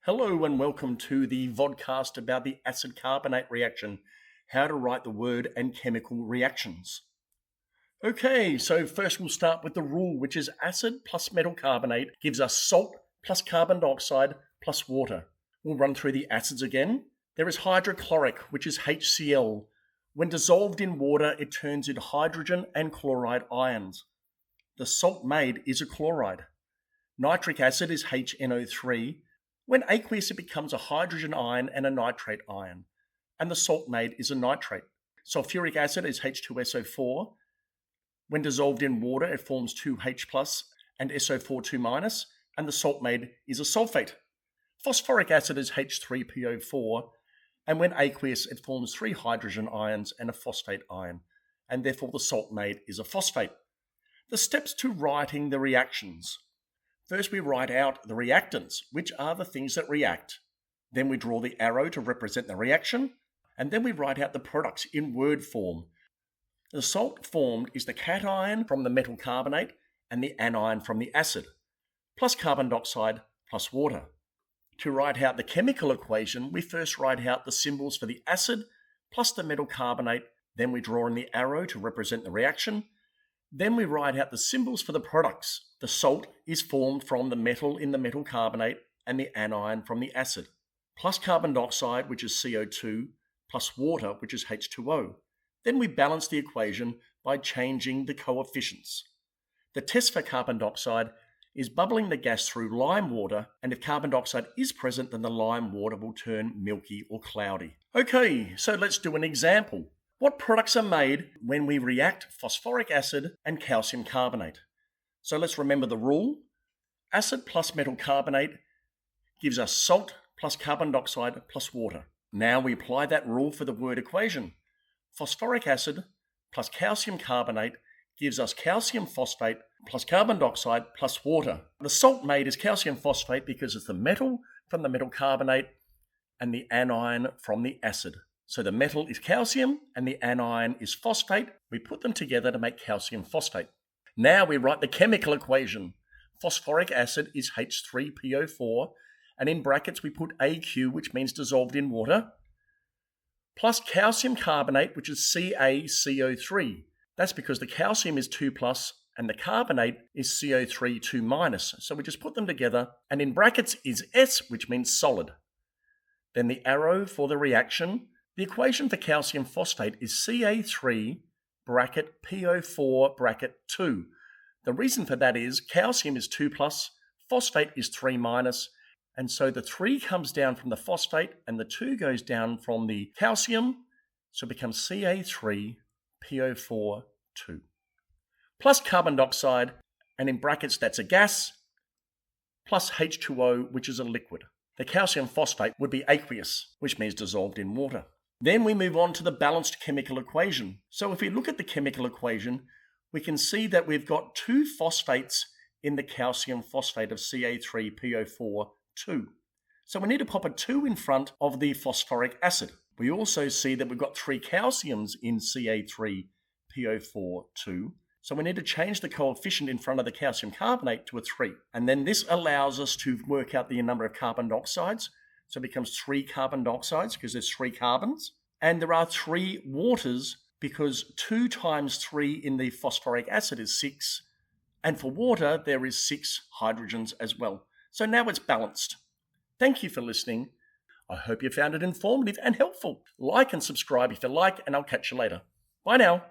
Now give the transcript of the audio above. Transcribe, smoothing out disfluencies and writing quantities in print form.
Hello and welcome to the vodcast about the acid carbonate reaction, how to write the word and chemical reactions. Okay, so first we'll start with the rule, which is acid plus metal carbonate gives us salt plus carbon dioxide plus water. We'll run through the acids again. There is hydrochloric, which is HCl. When dissolved in water, it turns into hydrogen and chloride ions. The salt made is a chloride. Nitric acid is HNO3. When aqueous, it becomes a hydrogen ion and a nitrate ion, and the salt made is a nitrate. Sulfuric acid is H2SO4. When dissolved in water, it forms 2H plus and SO4 2-, and the salt made is a sulfate. Phosphoric acid is H3PO4, and when aqueous, it forms 3 hydrogen ions and a phosphate ion, and therefore the salt made is a phosphate. The steps to writing the reactions. First, we write out the reactants, which are the things that react. Then we draw the arrow to represent the reaction, and then we write out the products in word form. The salt formed is the cation from the metal carbonate and the anion from the acid, plus carbon dioxide plus water. To write out the chemical equation, we first write out the symbols for the acid plus the metal carbonate, then we draw in the arrow to represent the reaction. Then we write out the symbols for the products. The salt is formed from the metal in the metal carbonate and the anion from the acid, plus carbon dioxide, which is CO2, plus water, which is H2O. Then we balance the equation by changing the coefficients. The test for carbon dioxide is bubbling the gas through lime water, and if carbon dioxide is present, then the lime water will turn milky or cloudy. Okay, so let's do an example. What products are made when we react phosphoric acid and calcium carbonate? So let's remember the rule. Acid plus metal carbonate gives us salt plus carbon dioxide plus water. Now we apply that rule for the word equation. Phosphoric acid plus calcium carbonate gives us calcium phosphate plus carbon dioxide plus water. The salt made is calcium phosphate because it's the metal from the metal carbonate and the anion from the acid. So the metal is calcium and the anion is phosphate. We put them together to make calcium phosphate. Now we write the chemical equation. Phosphoric acid is H3PO4, and in brackets we put AQ, which means dissolved in water, plus calcium carbonate, which is CaCO3. That's because the calcium is 2+ and the carbonate is CO3 2-. So we just put them together, and in brackets is S, which means solid. Then the arrow for the reaction. The equation for calcium phosphate is Ca3 bracket PO4 bracket 2. The reason for that is calcium is 2+, phosphate is 3-, and so the 3 comes down from the phosphate and the 2 goes down from the calcium, so it becomes Ca3 PO4 2. Plus carbon dioxide, and in brackets that's a gas, plus H2O, which is a liquid. The calcium phosphate would be aqueous, which means dissolved in water. Then we move on to the balanced chemical equation. So if we look at the chemical equation, we can see that we've got 2 phosphates in the calcium phosphate of Ca3PO4 2. So we need to pop a 2 in front of the phosphoric acid. We also see that we've got 3 calciums in Ca3PO4 2. So we need to change the coefficient in front of the calcium carbonate to a 3. And then this allows us to work out the number of carbon dioxides. So it becomes 3 carbon dioxides because there's 3 carbons. And there are 3 waters because 2 times 3 in the phosphoric acid is 6. And for water, there is 6 hydrogens as well. So now it's balanced. Thank you for listening. I hope you found it informative and helpful. Like and subscribe if you like, and I'll catch you later. Bye now.